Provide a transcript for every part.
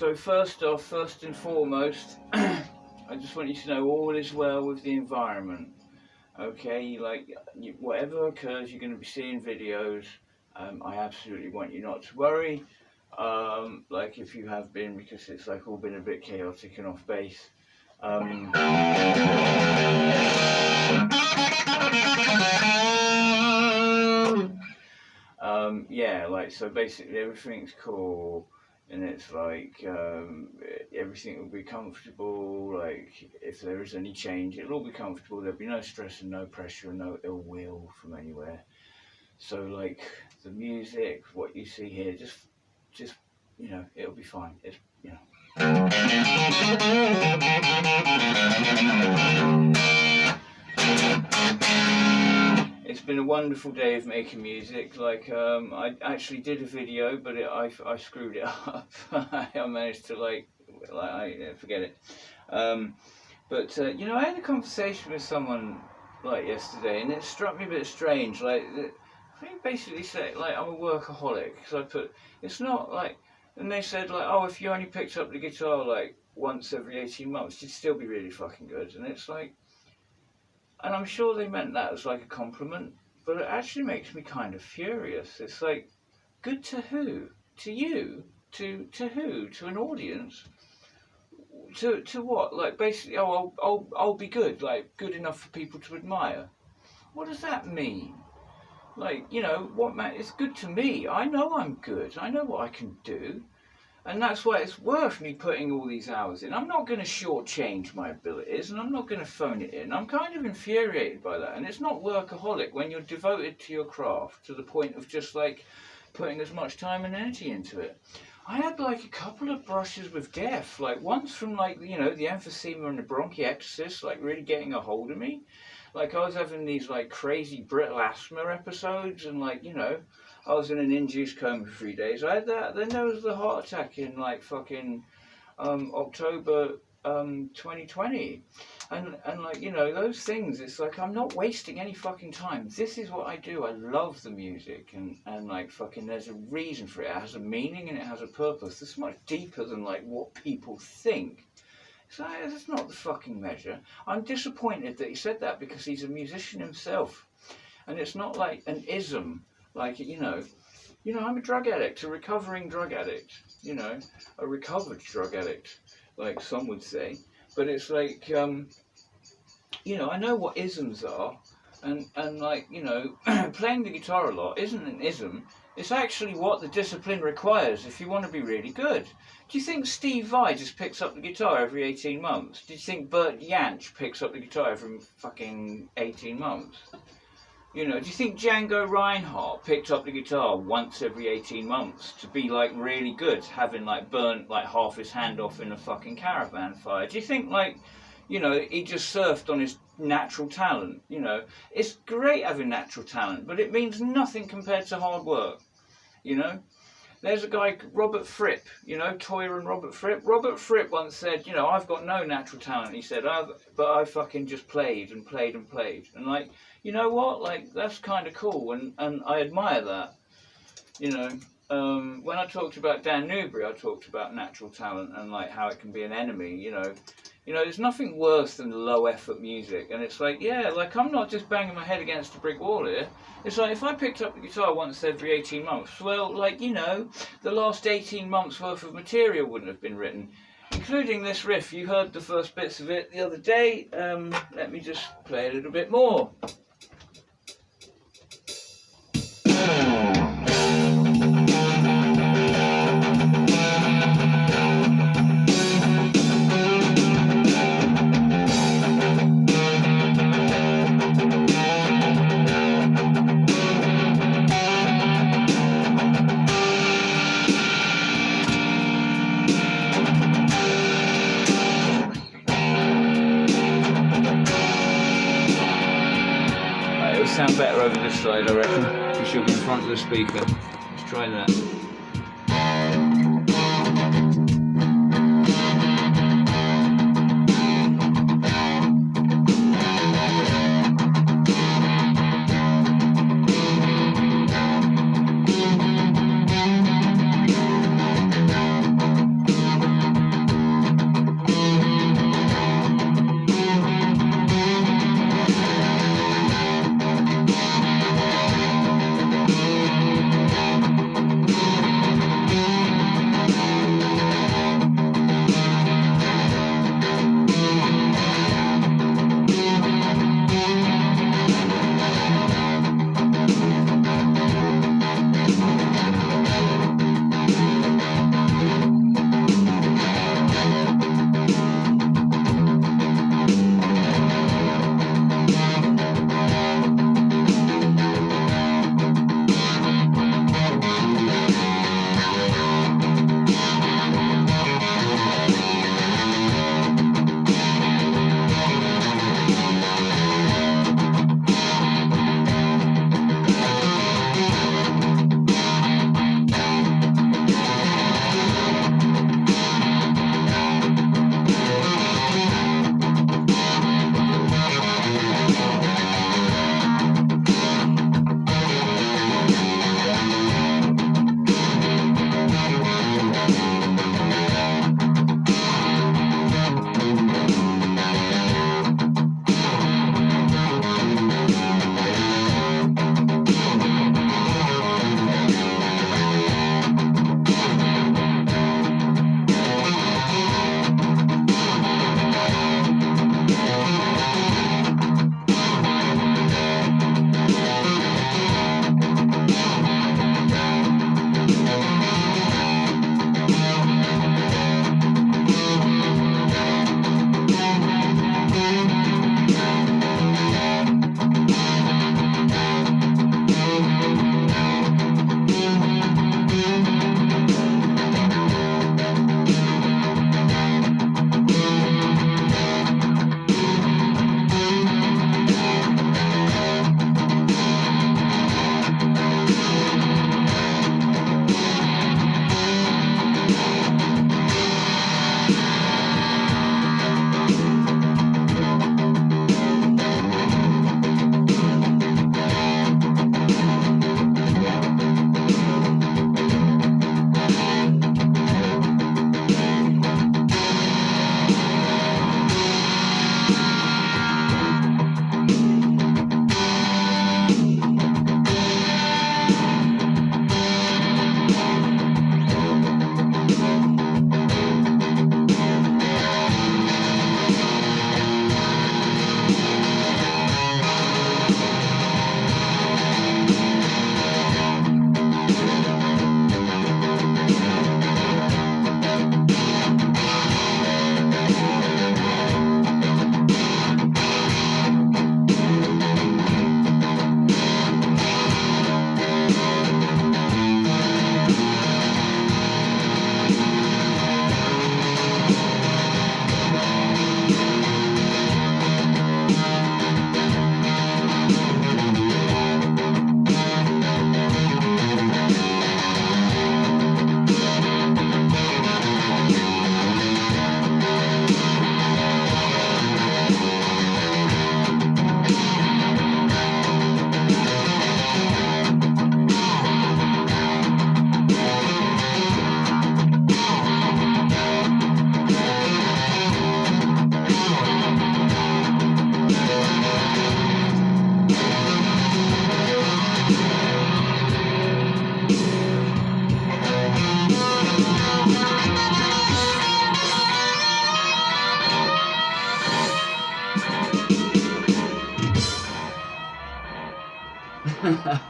So first off, first and foremost, I just want you to know all is well with the environment. Okay, like whatever occurs, you're going to be seeing videos. I absolutely want you not to worry. Like if you have been, because it's like all been a bit chaotic and off base. Yeah, like so basically everything's cool. And it's like everything will be comfortable. Like if there is any change, it'll all be comfortable. There'll be no stress and no pressure and no ill will from anywhere. So like the music, what you see here, just you know, it'll be fine. It's you know. It's been a wonderful day of making music. Like I actually did a video, but I screwed it up. I managed to forget it. But you know, I had a conversation with someone like yesterday, and it struck me a bit strange. Like they basically said like I'm a workaholic because I put it's not like, and they said like, oh, if you only picked up the guitar like once every 18 months, you'd still be really fucking good. And it's like. And I'm sure they meant that as like a compliment, but it actually makes me kind of furious. It's like, good to who? To you? To who? To an audience? To what? Like basically, oh, I'll be good, like good enough for people to admire. What does that mean? Like, you know, what man? It's good to me. I know I'm good. I know what I can do. And that's why it's worth me putting all these hours in. I'm not going to shortchange my abilities, and I'm not going to phone it in. I'm kind of infuriated by that. And it's not workaholic when you're devoted to your craft to the point of just like putting as much time and energy into it. I had like a couple of brushes with death, like once from like, you know, the emphysema and the bronchiectasis, like really getting a hold of me. Like I was having these like crazy brittle asthma episodes, and like, you know, I was in an induced coma for 3 days. I had that. Then there was the heart attack in like fucking October 2020, and like, you know, those things. It's like I'm not wasting any fucking time. This is what I do. I love the music, and like fucking there's a reason for it. It has a meaning and it has a purpose. It's much deeper than like what people think. So that's not the fucking measure. I'm disappointed that he said that because he's a musician himself, and it's not like an ism. Like, you know, I'm a drug addict, a recovering drug addict, you know, a recovered drug addict, like some would say. But it's like, you know, I know what isms are, and like, you know, playing the guitar a lot isn't an ism. It's actually what the discipline requires if you want to be really good. Do you think Steve Vai just picks up the guitar every 18 months? Do you think Bert Jansch picks up the guitar every fucking 18 months? You know, do you think Django Reinhardt picked up the guitar once every 18 months to be like really good, having like burnt like half his hand off in a fucking caravan fire? Do you think like, you know, he just surfed on his natural talent? You know, it's great having natural talent, but it means nothing compared to hard work. You know, there's a guy, Robert Fripp, you know, Toyer and Robert Fripp. Robert Fripp once said, you know, I've got no natural talent. He said, but I fucking just played and played and played. And like, you know what, like, that's kind of cool, and I admire that, you know. When I talked about Dan Newbury, I talked about natural talent and like how it can be an enemy, you know. There's nothing worse than low effort music, and it's like, yeah, like I'm not just banging my head against a brick wall here. It's like if I picked up the guitar once every 18 months, well, like, you know, the last 18 months worth of material wouldn't have been written, including this riff. You heard the first bits of it the other day. Let me just play a little bit more. Sound better over this side, I reckon, because you'll be in front of the speaker. Let's try that.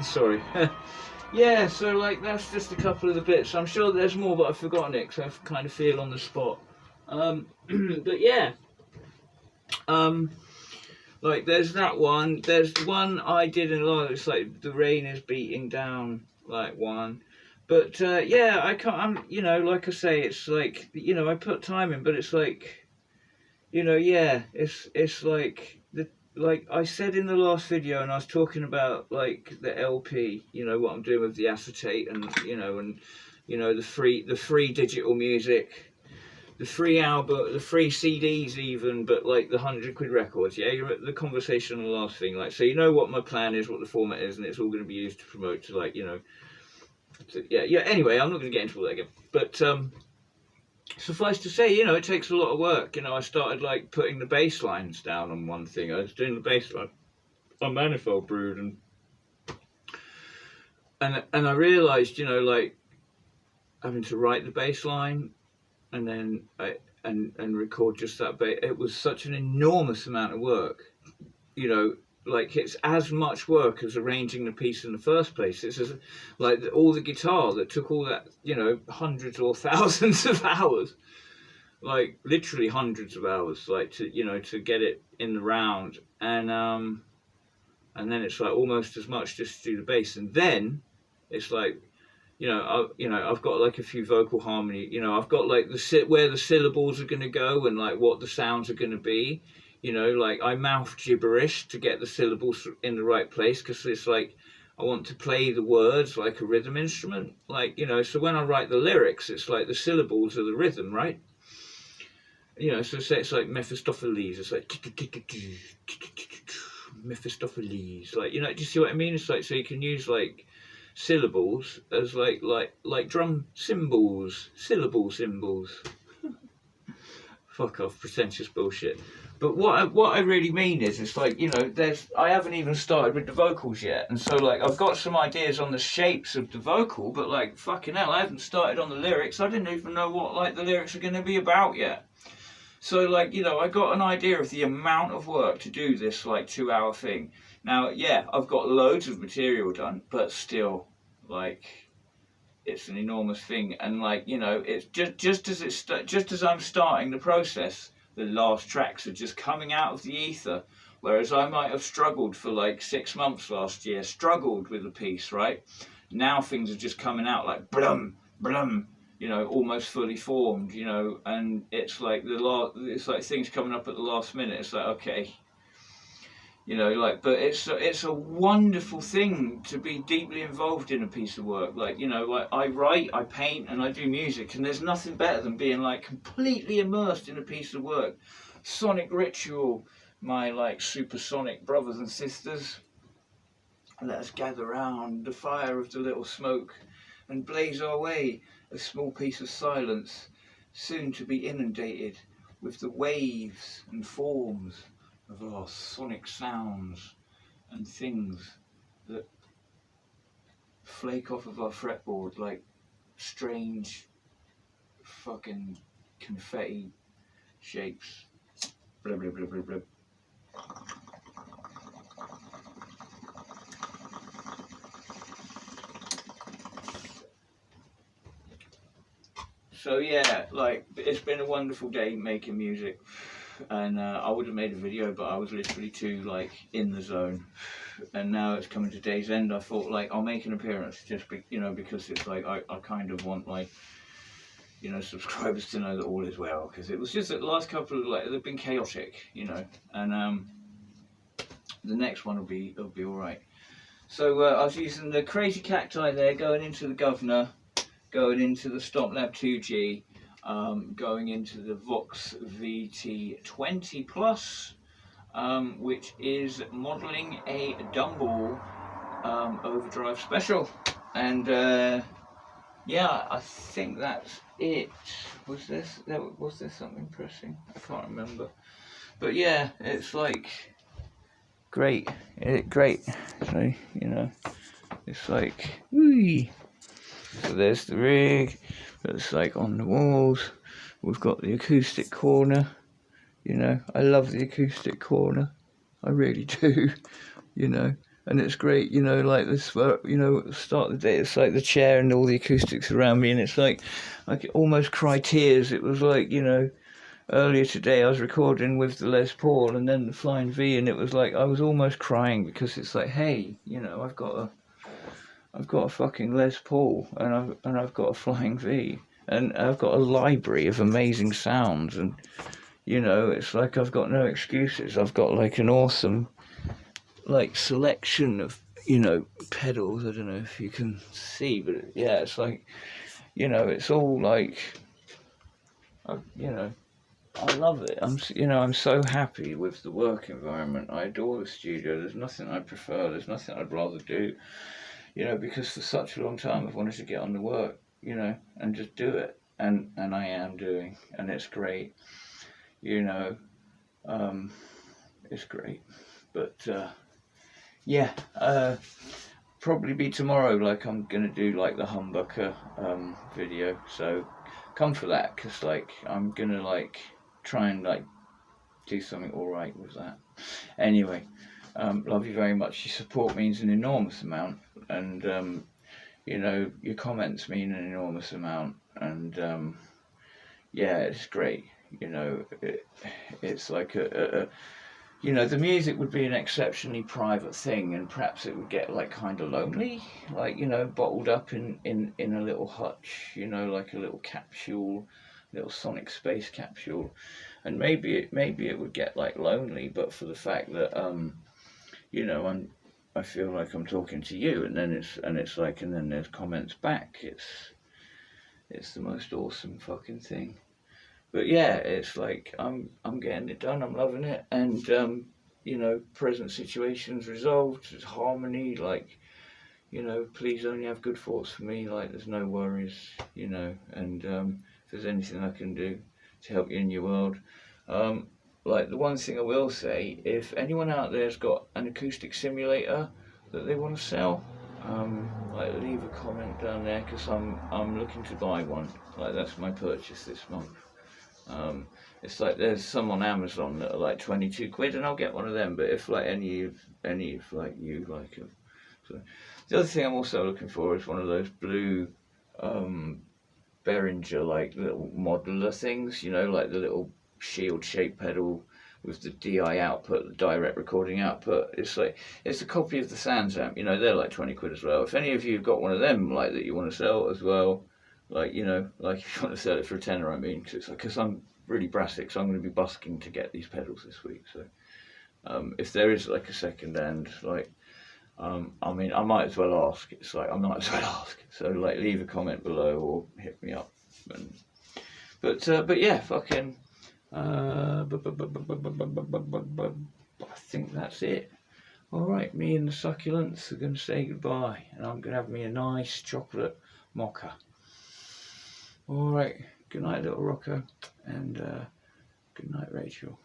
Sorry. Yeah, so like that's just a couple of the bits. I'm sure there's more, but I've forgotten it because I kind of feel on the spot. But yeah, like there's that one. There's one I did in live. It's like the rain is beating down, like one. But yeah, I can't. You know, like I say, it's like, you know, I put time in, but it's like, you know, yeah, it's like like I said in the last video, and I was talking about like the LP, you know, what I'm doing with the acetate, and you know, the free digital music, the free album, the free CDs even, but like the £100 records. Yeah, you're at the conversation on the last thing, like, so you know what my plan is, what the format is, and it's all going to be used to promote to, like, you know, yeah. Anyway, I'm not going to get into all that again, but suffice to say, you know, it takes a lot of work. You know, I started like putting the bass lines down on one thing. I was doing the bass line on Manifold Brood, and I realised, you know, like having to write the bass line and then and record just that bass. It was such an enormous amount of work. You know, like it's as much work as arranging the piece in the first place. It's as, like all the guitar that took all that, you know, hundreds or thousands of hours, like literally hundreds of hours, like to, you know, to get it in the round, and then it's like almost as much just to do the bass, and then it's like, you know, I've got like a few vocal harmony, you know, I've got like where the syllables are going to go and like what the sounds are going to be. You know, like I mouth gibberish to get the syllables in the right place, because it's like I want to play the words like a rhythm instrument. Like, you know, so when I write the lyrics, it's like the syllables are the rhythm, right? You know, so say it's like Mephistopheles, it's like Mephistopheles, like, you know, do you see what I mean? It's like, so you can use like syllables as like drum cymbals, syllable symbols. Fuck off, pretentious bullshit. But what I really mean is, it's like, you know, I haven't even started with the vocals yet, and so like I've got some ideas on the shapes of the vocal, but like fucking hell, I haven't started on the lyrics. I didn't even know what like the lyrics are going to be about yet. So like, you know, I got an idea of the amount of work to do this like 2-hour thing. Now, yeah, I've got loads of material done, but still, like, it's an enormous thing, and like, you know, it's just as I'm starting the process, the last tracks are just coming out of the ether, whereas I might have struggled for like 6 months last year, struggled with a piece, right? Now things are just coming out like blum blum, you know, almost fully formed, you know, and it's like it's like things coming up at the last minute. It's like, okay, you know, like, but it's a wonderful thing to be deeply involved in a piece of work. Like, you know, like I write, I paint, and I do music, and there's nothing better than being like completely immersed in a piece of work. Sonic ritual, my like supersonic brothers and sisters. Let us gather round the fire of the little smoke and blaze our way, a small piece of silence, soon to be inundated with the waves and forms of our sonic sounds and things that flake off of our fretboard like strange fucking confetti shapes. Blah, blah, blah, blah, blah. So yeah, like, it's been a wonderful day making music, and I would have made a video, but I was literally too like in the zone, and now it's coming to day's end. I thought, like, I'll make an appearance, just you know, because it's like I kind of want, like, you know, subscribers to know that all is well, because it was just that the last couple of, like, they've been chaotic, you know, and the next one will be all right. So I was using the Crazy Cacti there, going into the Governor, going into the Stomp Lab 2G, going into the Vox VT20 Plus, which is modelling a Dumble overdrive special, and yeah, I think that's it. Was there something pressing? I can't remember, but yeah, it's like great, great. So, you know, it's like whee. So there's the rig, it's like on the walls. We've got the acoustic corner, you know, I love the acoustic corner, I really do, you know. and it's great, you know, like this, you know, at the start of the day, it's like the chair and all the acoustics around me, and it's like I could almost cry tears. It was like, you know, earlier today I was recording with the Les Paul and then the Flying V, and it was like I was almost crying because it's like, hey, you know, I've got a fucking Les Paul, and I've got a Flying V, and I've got a library of amazing sounds, and you know, it's like I've got no excuses. I've got like an awesome like selection of, you know, pedals. I don't know if you can see, but yeah, it's like, you know, it's all like, you know, I love it. I'm so happy with the work environment. I adore the studio. There's nothing I prefer. There's nothing I'd rather do, you know, because for such a long time I've wanted to get on the work, you know, and just do it, and I am doing, and it's great, you know, it's great, but yeah, probably be tomorrow. Like I'm gonna do like the humbucker video, so come for that, because like I'm gonna like try and like do something alright with that. Anyway, love you very much. Your support means an enormous amount, and you know, your comments mean an enormous amount, and yeah, it's great. You know, it's like you know, the music would be an exceptionally private thing, and perhaps it would get like kind of lonely, like, you know, bottled up in a little hutch, you know, like a little capsule, little sonic space capsule, and maybe it would get like lonely, but for the fact that you know, I feel like I'm talking to you, and then it's like, and then there's comments back. It's the most awesome fucking thing. But yeah, it's like I'm getting it done. I'm loving it, and you know, present situations resolved. There's harmony. Like, you know, please only have good thoughts for me. Like, there's no worries. You know, and if there's anything I can do to help you in your world, like the one thing I will say, if anyone out there's got an acoustic simulator that they want to sell, like leave a comment down there, because I'm looking to buy one. Like, that's my purchase this month. It's like there's some on Amazon that are like 22 quid, and I'll get one of them. But if like any of like you like them, so the other thing I'm also looking for is one of those blue Behringer like little modular things, you know, like the little shield shaped pedal with the DI output, the direct recording output. It's like, it's a copy of the Sans amp, you know, they're like 20 quid as well. If any of you have got one of them like that you want to sell as well, like, you know, like if you want to sell it for a tenner, I mean, because it's like, because I'm really brassic, so I'm going to be busking to get these pedals this week. So if there is like a second hand, like, I mean, I might as well ask. It's like, I might as well ask. So like, leave a comment below or hit me up. But yeah, fucking. I think that's it. Alright, me and the succulents are going to say goodbye, and I'm going to have me a nice chocolate mocha. Alright, good night, little rocker, and good night, Rachel.